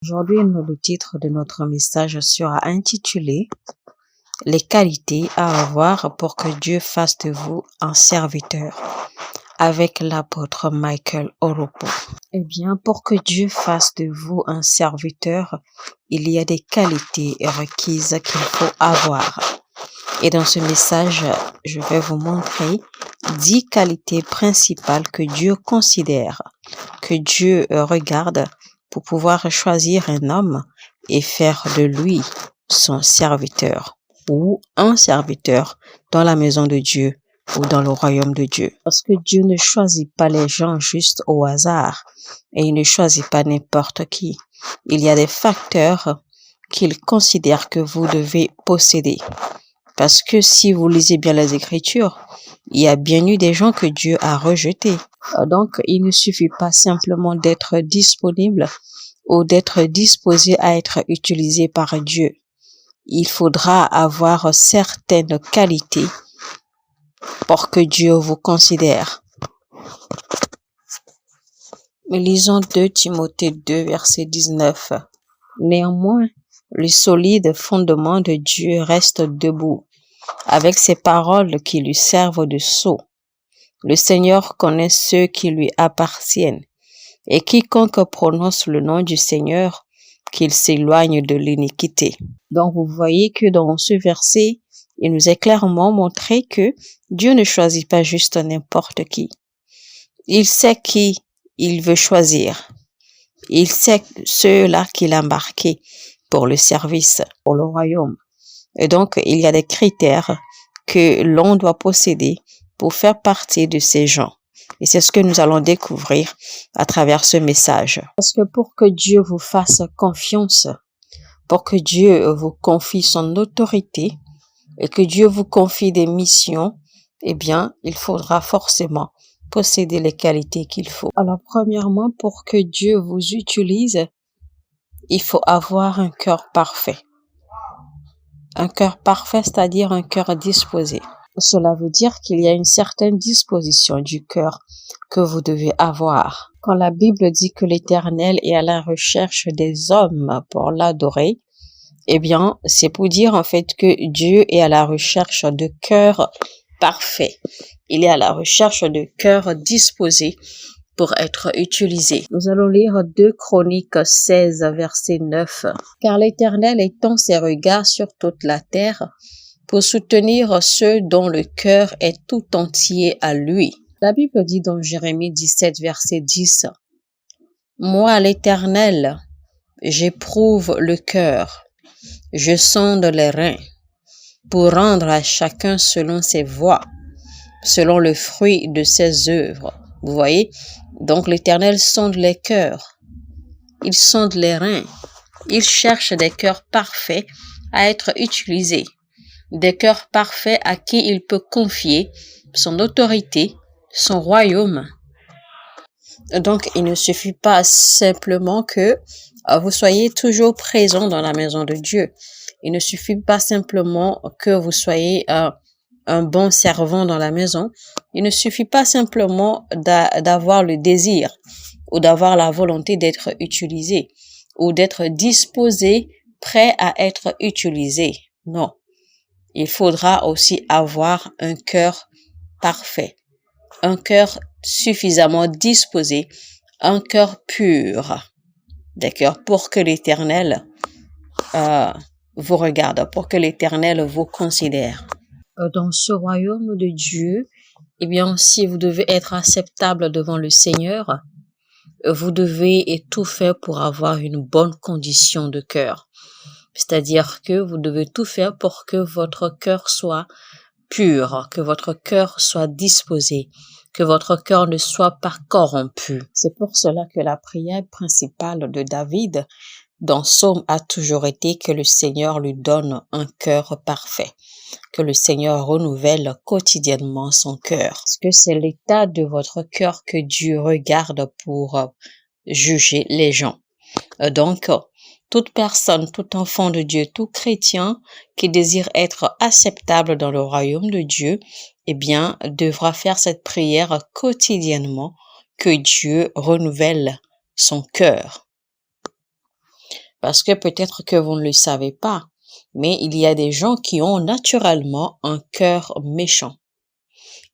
Aujourd'hui, le titre de notre message sera intitulé Les qualités à avoir pour que Dieu fasse de vous un serviteur, avec l'apôtre Michael Oropo. Eh bien, pour que Dieu fasse de vous un serviteur, il y a des qualités requises qu'il faut avoir. Et dans ce message, je vais vous montrer 10 qualités principales que Dieu considère, que Dieu regarde pour pouvoir choisir un homme et faire de lui son serviteur ou un serviteur dans la maison de Dieu ou dans le royaume de Dieu. Parce que Dieu ne choisit pas les gens juste au hasard et il ne choisit pas n'importe qui. Il y a des facteurs qu'il considère que vous devez posséder. Parce que si vous lisez bien les Écritures, il y a bien eu des gens que Dieu a rejetés. Donc, il ne suffit pas simplement d'être disponible ou d'être disposé à être utilisé par Dieu. Il faudra avoir certaines qualités pour que Dieu vous considère. Lisons 2 Timothée 2, verset 19. Néanmoins, le solide fondement de Dieu reste debout, avec ses paroles qui lui servent de sceau. Le Seigneur connaît ceux qui lui appartiennent, et quiconque prononce le nom du Seigneur, qu'il s'éloigne de l'iniquité. Donc vous voyez que dans ce verset, il nous est clairement montré que Dieu ne choisit pas juste n'importe qui. Il sait qui il veut choisir. Il sait ceux-là qu'il a marqués pour le service, pour le royaume. Et donc, il y a des critères que l'on doit posséder pour faire partie de ces gens. Et c'est ce que nous allons découvrir à travers ce message. Parce que pour que Dieu vous fasse confiance, pour que Dieu vous confie son autorité et que Dieu vous confie des missions, eh bien, il faudra forcément posséder les qualités qu'il faut. Alors, premièrement, pour que Dieu vous utilise, il faut avoir un cœur parfait. Un cœur parfait, c'est-à-dire un cœur disposé. Cela veut dire qu'il y a une certaine disposition du cœur que vous devez avoir. Quand la Bible dit que l'Éternel est à la recherche des hommes pour l'adorer, eh bien, c'est pour dire en fait que Dieu est à la recherche de cœurs parfaits. Il est à la recherche de cœurs disposés pour être utilisés. Nous allons lire 2 Chroniques 16, verset 9. Car l'Éternel étend ses regards sur toute la terre pour soutenir ceux dont le cœur est tout entier à lui. La Bible dit dans Jérémie 17, verset 10, Moi, l'Éternel, j'éprouve le cœur, je sonde les reins, pour rendre à chacun selon ses voies, selon le fruit de ses œuvres. Vous voyez? Donc l'Éternel sonde les cœurs, il sonde les reins, il cherche des cœurs parfaits à être utilisés, des cœurs parfaits à qui il peut confier son autorité, son royaume. Donc il ne suffit pas simplement que vous soyez toujours présent dans la maison de Dieu. Il ne suffit pas simplement que vous soyez un bon servant dans la maison. Il ne suffit pas simplement d'avoir le désir ou d'avoir la volonté d'être utilisé ou d'être disposé, prêt à être utilisé. Non. Il faudra aussi avoir un cœur parfait, un cœur suffisamment disposé, un cœur pur. D'accord? Pour que l'Éternel vous regarde, pour que l'Éternel vous considère. Dans ce royaume de Dieu, eh bien, si vous devez être acceptable devant le Seigneur, vous devez tout faire pour avoir une bonne condition de cœur. C'est-à-dire que vous devez tout faire pour que votre cœur soit pur, que votre cœur soit disposé, que votre cœur ne soit pas corrompu. C'est pour cela que la prière principale de David dans Psaume a toujours été que le Seigneur lui donne un cœur parfait, que le Seigneur renouvelle quotidiennement son cœur. Parce que c'est l'état de votre cœur que Dieu regarde pour juger les gens. Donc, toute personne, tout enfant de Dieu, tout chrétien qui désire être acceptable dans le royaume de Dieu, eh bien, devra faire cette prière quotidiennement que Dieu renouvelle son cœur. Parce que peut-être que vous ne le savez pas, mais il y a des gens qui ont naturellement un cœur méchant.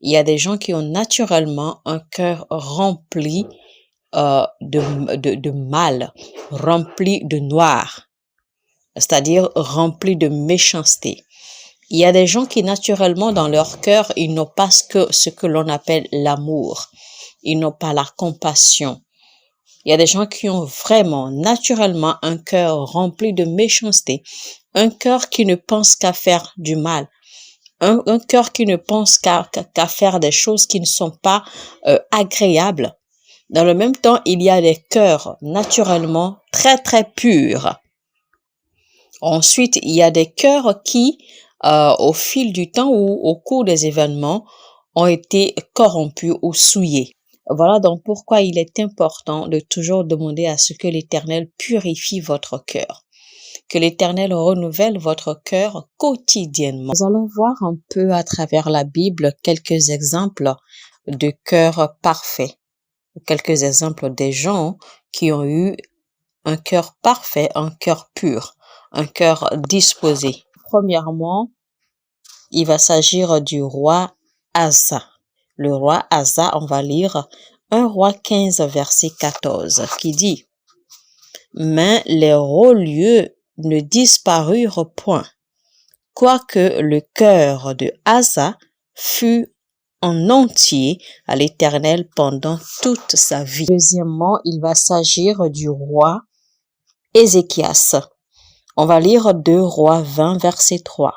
Il y a des gens qui ont naturellement un cœur rempli de mal, rempli de noir, c'est-à-dire rempli de méchanceté. Il y a des gens qui naturellement dans leur cœur, ils n'ont pas ce que l'on appelle l'amour. Ils n'ont pas la compassion. Il y a des gens qui ont vraiment naturellement un cœur rempli de méchanceté, un cœur qui ne pense qu'à faire du mal, un cœur qui ne pense qu'à faire des choses qui ne sont pas agréables. Dans le même temps, il y a des cœurs naturellement très très purs. Ensuite, il y a des cœurs qui, au fil du temps ou au cours des événements, ont été corrompus ou souillés. Voilà donc pourquoi il est important de toujours demander à ce que l'Éternel purifie votre cœur, que l'Éternel renouvelle votre cœur quotidiennement. Nous allons voir un peu à travers la Bible quelques exemples de cœurs parfaits, quelques exemples des gens qui ont eu un cœur parfait, un cœur pur, un cœur disposé. Premièrement, il va s'agir du roi Asa. Le roi Asa, on va lire 1 Roi 15, verset 14, qui dit « Mais les hauts lieux ne disparurent point, quoique le cœur de Asa fut en entier à l'Éternel pendant toute sa vie. » Deuxièmement, il va s'agir du roi Ézéchias. On va lire 2 Rois 20, verset 3.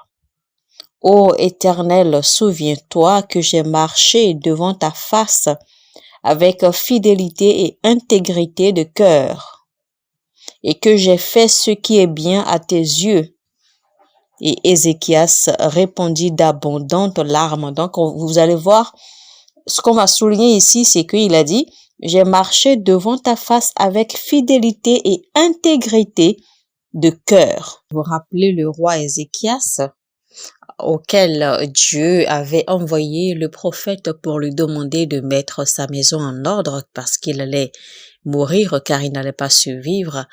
Ô Éternel, souviens-toi que j'ai marché devant ta face avec fidélité et intégrité de cœur, et que j'ai fait ce qui est bien à tes yeux. Et Ézéchias répondit d'abondantes larmes. Donc, vous allez voir, ce qu'on va souligner ici, c'est qu'il a dit, j'ai marché devant ta face avec fidélité et intégrité de cœur. Vous rappelez le roi Ézéchias, auquel Dieu avait envoyé le prophète pour lui demander de mettre sa maison en ordre parce qu'il allait mourir car il n'allait pas survivre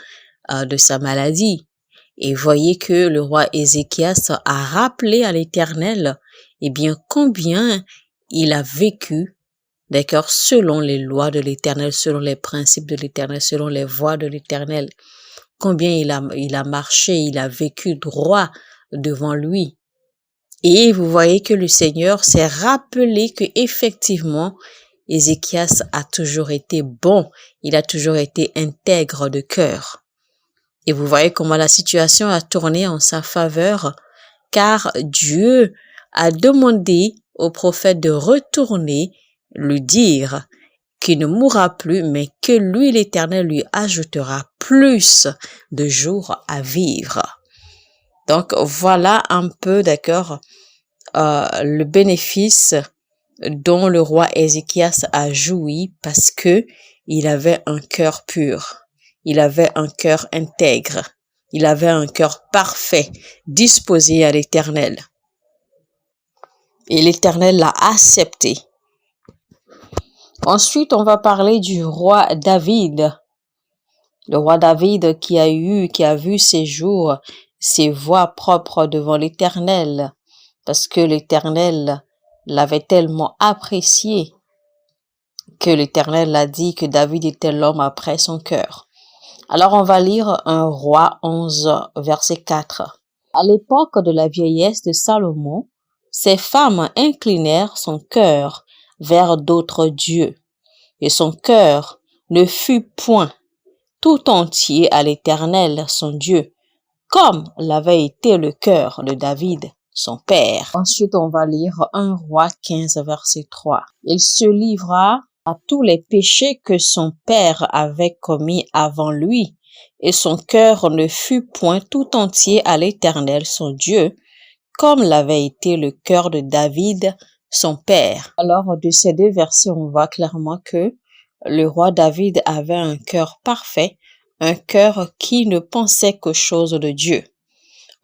de sa maladie. Et voyez que le roi Ézéchias a rappelé à l'Éternel, eh bien, combien il a vécu, d'accord, selon les lois de l'Éternel, selon les principes de l'Éternel, selon les voies de l'Éternel. Combien il a marché, il a vécu droit devant lui. Et vous voyez que le Seigneur s'est rappelé que effectivement, Ézéchias a toujours été bon, il a toujours été intègre de cœur. Et vous voyez comment la situation a tourné en sa faveur, car Dieu a demandé au prophète de retourner lui dire qu'il ne mourra plus, mais que lui, l'Éternel, lui ajoutera plus de jours à vivre. Donc, voilà un peu, d'accord, le bénéfice dont le roi Ézéchias a joui parce que il avait un cœur pur, il avait un cœur intègre, il avait un cœur parfait, disposé à l'Éternel. Et l'Éternel l'a accepté. Ensuite, on va parler du roi David. Le roi David qui a vu ses jours, ses voies propres devant l'Éternel, parce que l'Éternel l'avait tellement apprécié que l'Éternel a dit que David était l'homme après son cœur. Alors on va lire 1 Roi 11, verset 4. À l'époque de la vieillesse de Salomon, ses femmes inclinèrent son cœur vers d'autres dieux, et son cœur ne fut point tout entier à l'Éternel son Dieu, comme l'avait été le cœur de David, son père. Ensuite, on va lire 1 Roi 15, verset 3. Il se livra à tous les péchés que son père avait commis avant lui, et son cœur ne fut point tout entier à l'Éternel son Dieu, comme l'avait été le cœur de David, son père. Alors, de ces deux versets, on voit clairement que le roi David avait un cœur parfait, un cœur qui ne pensait qu'aux choses de Dieu,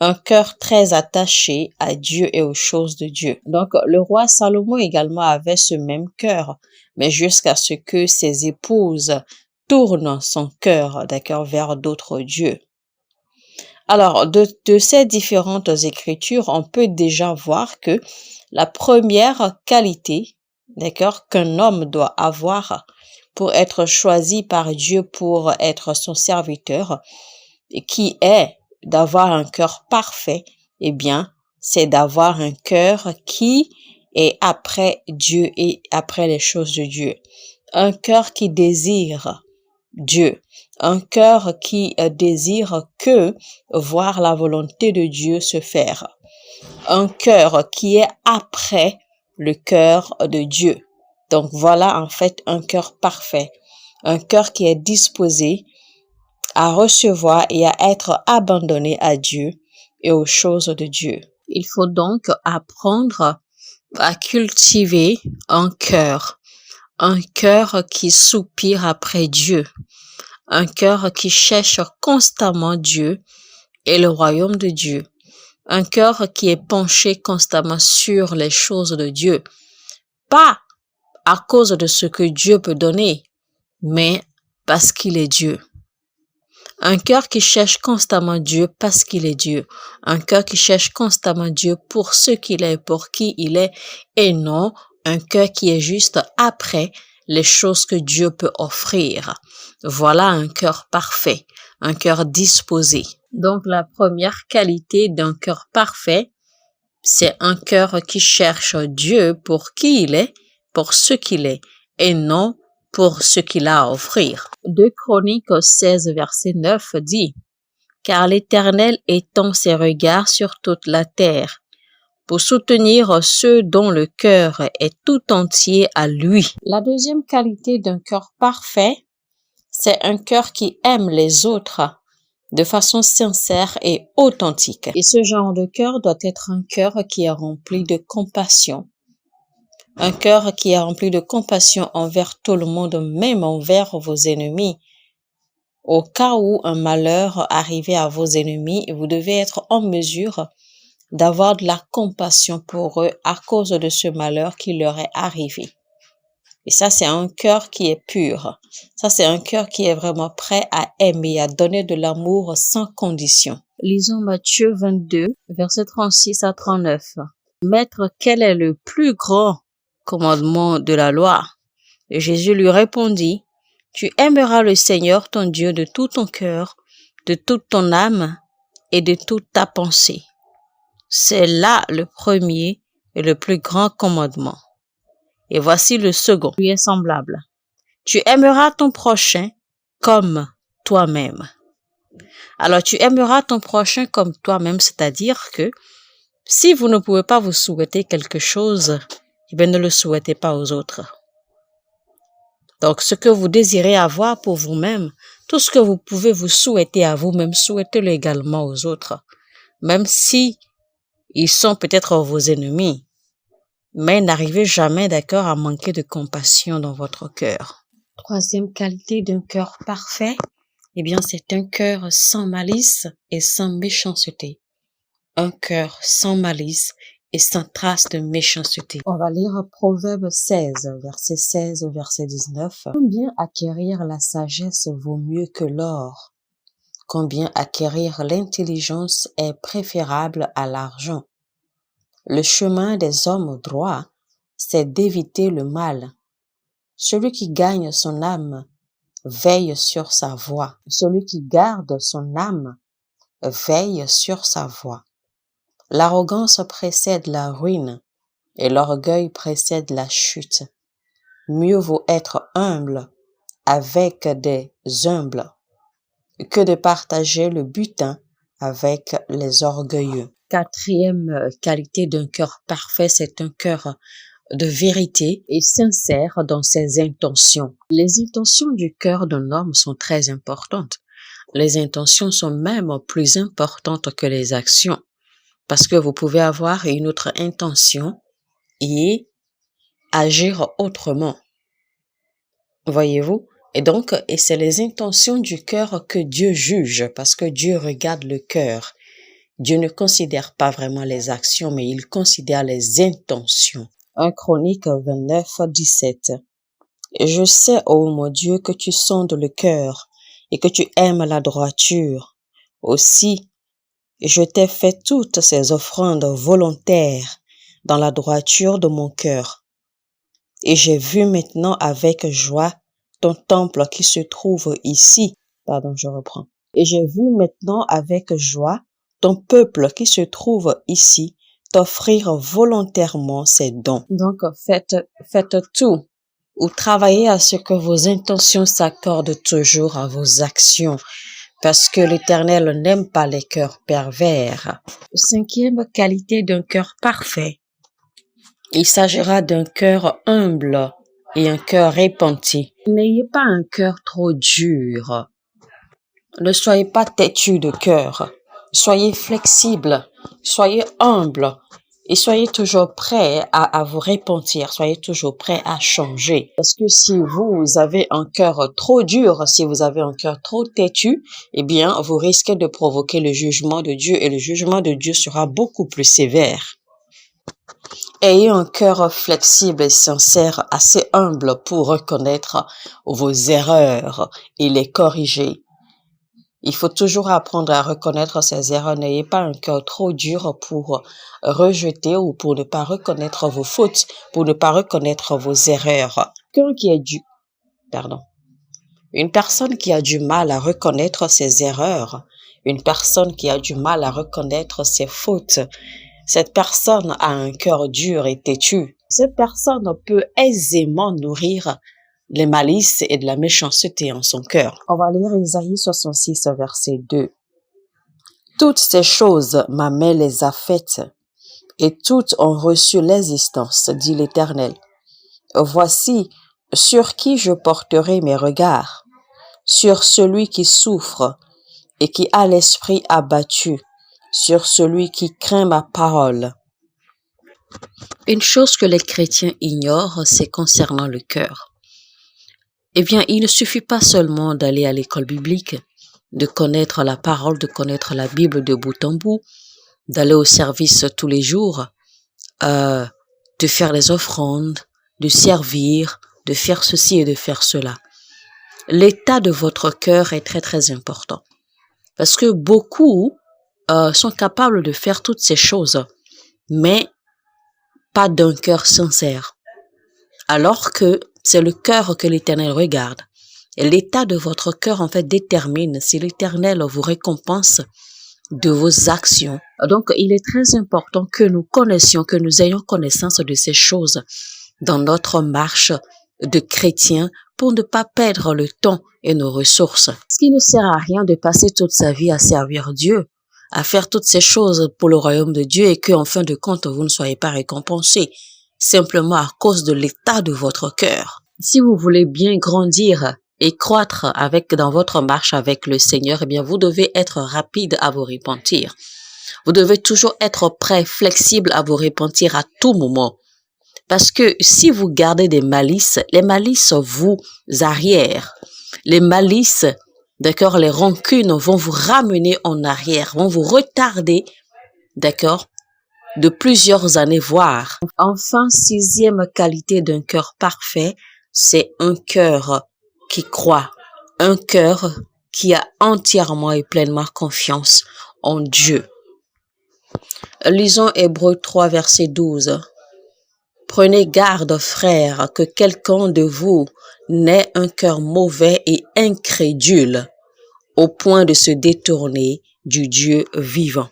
un cœur très attaché à Dieu et aux choses de Dieu. Donc, le roi Salomon également avait ce même cœur, mais jusqu'à ce que ses épouses tournent son cœur, d'accord, vers d'autres dieux. Alors, de ces différentes écritures, on peut déjà voir que la première qualité, d'accord, qu'un homme doit avoir pour être choisi par Dieu pour être son serviteur, et qui est d'avoir un cœur parfait, eh bien, c'est d'avoir un cœur qui est après Dieu et après les choses de Dieu. Un cœur qui désire Dieu. Un cœur qui désire que voir la volonté de Dieu se faire. Un cœur qui est après le cœur de Dieu. Donc voilà en fait un cœur parfait. Un cœur qui est disposé à recevoir et à être abandonné à Dieu et aux choses de Dieu. Il faut donc apprendre à cultiver un cœur qui soupire après Dieu, un cœur qui cherche constamment Dieu et le royaume de Dieu, un cœur qui est penché constamment sur les choses de Dieu, pas à cause de ce que Dieu peut donner, mais parce qu'il est Dieu. Un cœur qui cherche constamment Dieu parce qu'il est Dieu. Un cœur qui cherche constamment Dieu pour ce qu'il est, pour qui il est, et non un cœur qui est juste après les choses que Dieu peut offrir. Voilà un cœur parfait, un cœur disposé. Donc la première qualité d'un cœur parfait, c'est un cœur qui cherche Dieu pour qui il est, pour ce qu'il est, et non pour ce qu'il a à offrir. 2 Chroniques 16, verset 9 dit « Car l'Éternel étend ses regards sur toute la terre, pour soutenir ceux dont le cœur est tout entier à lui. » La deuxième qualité d'un cœur parfait, c'est un cœur qui aime les autres de façon sincère et authentique. Et ce genre de cœur doit être un cœur qui est rempli de compassion. Un cœur qui est rempli de compassion envers tout le monde, même envers vos ennemis. Au cas où un malheur arrivait à vos ennemis, vous devez être en mesure d'avoir de la compassion pour eux à cause de ce malheur qui leur est arrivé. Et ça, c'est un cœur qui est pur. Ça, c'est un cœur qui est vraiment prêt à aimer, à donner de l'amour sans condition. Lisons Matthieu 22, versets 36 à 39. Maître, quel est le plus grand commandement de la loi? Et Jésus lui répondit, tu aimeras le Seigneur ton Dieu de tout ton cœur, de toute ton âme et de toute ta pensée. C'est là le premier et le plus grand commandement. Et voici le second, lui est semblable. Tu aimeras ton prochain comme toi-même. Alors, tu aimeras ton prochain comme toi-même, c'est-à-dire que si vous ne pouvez pas vous souhaiter quelque chose, eh bien, ne le souhaitez pas aux autres. Donc, ce que vous désirez avoir pour vous-même, tout ce que vous pouvez vous souhaiter à vous-même, souhaitez-le également aux autres. Même si ils sont peut-être vos ennemis, mais n'arrivez jamais, d'accord, à manquer de compassion dans votre cœur. Troisième qualité d'un cœur parfait, eh bien, c'est un cœur sans malice et sans méchanceté. Un cœur sans malice et sans trace de méchanceté. On va lire Proverbe 16, verset 16 au verset 19. Combien acquérir la sagesse vaut mieux que l'or? Combien acquérir l'intelligence est préférable à l'argent? Le chemin des hommes droits, c'est d'éviter le mal. Celui qui gagne son âme veille sur sa voie. Celui qui garde son âme veille sur sa voie. L'arrogance précède la ruine et l'orgueil précède la chute. Mieux vaut être humble avec des humbles que de partager le butin avec les orgueilleux. Quatrième qualité d'un cœur parfait, c'est un cœur de vérité et sincère dans ses intentions. Les intentions du cœur d'un homme sont très importantes. Les intentions sont même plus importantes que les actions parce que vous pouvez avoir une autre intention et agir autrement. Voyez-vous? Et c'est les intentions du cœur que Dieu juge parce que Dieu regarde le cœur. Dieu ne considère pas vraiment les actions, mais il considère les intentions. 1 Chronique 29, 17. Je sais, ô mon Dieu, que tu sondes le cœur et que tu aimes la droiture. Aussi, Je t'ai fait toutes ces offrandes volontaires dans la droiture de mon cœur. Et j'ai vu maintenant avec joie ton temple qui se trouve ici. Pardon, je reprends. Et j'ai vu maintenant avec joie ton peuple qui se trouve ici t'offrir volontairement ses dons. Donc, faites tout ou travaillez à ce que vos intentions s'accordent toujours à vos actions, parce que l'Éternel n'aime pas les cœurs pervers. Cinquième qualité d'un cœur parfait. Il s'agira d'un cœur humble et un cœur repenti. N'ayez pas un cœur trop dur. Ne soyez pas têtu de cœur. Soyez flexible, soyez humble et soyez toujours prêt à vous repentir. Soyez toujours prêt à changer. Parce que si vous avez un cœur trop dur, si vous avez un cœur trop têtu, eh bien, vous risquez de provoquer le jugement de Dieu et le jugement de Dieu sera beaucoup plus sévère. Ayez un cœur flexible et sincère, assez humble pour reconnaître vos erreurs et les corriger. Il faut toujours apprendre à reconnaître ses erreurs. N'ayez pas un cœur trop dur pour rejeter ou pour ne pas reconnaître vos fautes, pour ne pas reconnaître vos erreurs. Une personne qui a du mal à reconnaître ses erreurs, une personne qui a du mal à reconnaître ses fautes, cette personne a un cœur dur et têtu. Cette personne peut aisément nourrir les malices et de la méchanceté en son cœur. On va lire Isaïe 66, verset 2. Toutes ces choses, ma main les a faites, et toutes ont reçu l'existence, dit l'Éternel. Voici sur qui je porterai mes regards, sur celui qui souffre et qui a l'esprit abattu, sur celui qui craint ma parole. Une chose que les chrétiens ignorent, c'est concernant le cœur. Eh bien, il ne suffit pas seulement d'aller à l'école biblique, de connaître la parole, de connaître la Bible de bout en bout, d'aller au service tous les jours, de faire les offrandes, de servir, de faire ceci et de faire cela. L'état de votre cœur est très très important. Parce que beaucoup sont capables de faire toutes ces choses, mais pas d'un cœur sincère. Alors que c'est le cœur que l'Éternel regarde. Et l'état de votre cœur, en fait, détermine si l'Éternel vous récompense de vos actions. Donc, il est très important que nous connaissions, que nous ayons connaissance de ces choses dans notre marche de chrétien pour ne pas perdre le temps et nos ressources. Ce qui ne sert à rien de passer toute sa vie à servir Dieu, à faire toutes ces choses pour le royaume de Dieu et qu'en fin de compte, vous ne soyez pas récompensé, simplement à cause de l'état de votre cœur. Si vous voulez bien grandir et croître dans votre marche avec le Seigneur, eh bien, vous devez être rapide à vous repentir. Vous devez toujours être prêt, flexible à vous repentir à tout moment. Parce que si vous gardez des malices, les malices vous arrièrent. Les malices, d'accord, les rancunes vont vous ramener en arrière, vont vous retarder, d'accord, de plusieurs années, voire. Enfin, sixième qualité d'un cœur parfait, c'est un cœur qui croit, un cœur qui a entièrement et pleinement confiance en Dieu. Lisons Hébreux 3, verset 12. Prenez garde, frères, que quelqu'un de vous n'ait un cœur mauvais et incrédule, au point de se détourner du Dieu vivant.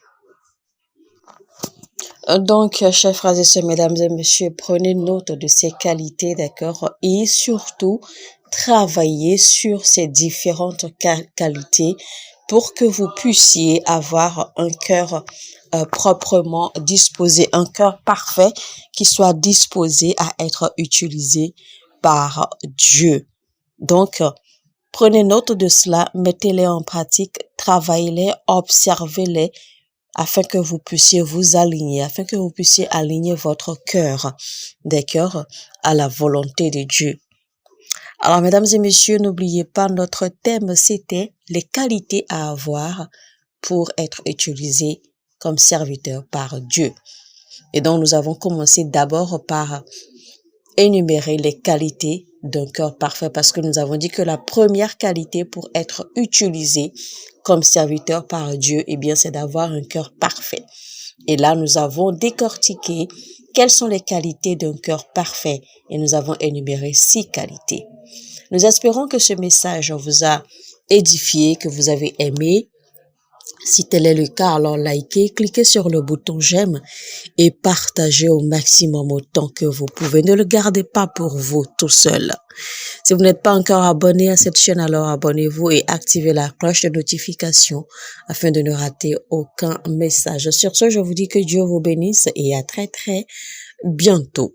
Donc, chers frères et sœurs, mesdames et messieurs, prenez note de ces qualités, d'accord, et surtout, travaillez sur ces différentes qualités pour que vous puissiez avoir un cœur proprement disposé, un cœur parfait qui soit disposé à être utilisé par Dieu. Donc, prenez note de cela, mettez-les en pratique, travaillez-les, observez-les, afin que vous puissiez vous aligner, afin que vous puissiez aligner votre cœur, d'accord, à la volonté de Dieu. Alors, mesdames et messieurs, n'oubliez pas, notre thème, c'était les qualités à avoir pour être utilisé comme serviteur par Dieu. Et donc, nous avons commencé d'abord par énumérer les qualités d'un cœur parfait parce que nous avons dit que la première qualité pour être utilisé comme serviteur par Dieu, eh bien, c'est d'avoir un cœur parfait. Et là, nous avons décortiqué quelles sont les qualités d'un cœur parfait et nous avons énuméré 6 qualités. Nous espérons que ce message vous a édifié, que vous avez aimé. Si tel est le cas, alors likez, cliquez sur le bouton j'aime et partagez au maximum autant que vous pouvez. Ne le gardez pas pour vous tout seul. Si vous n'êtes pas encore abonné à cette chaîne, alors abonnez-vous et activez la cloche de notification afin de ne rater aucun message. Sur ce, je vous dis que Dieu vous bénisse et à très bientôt.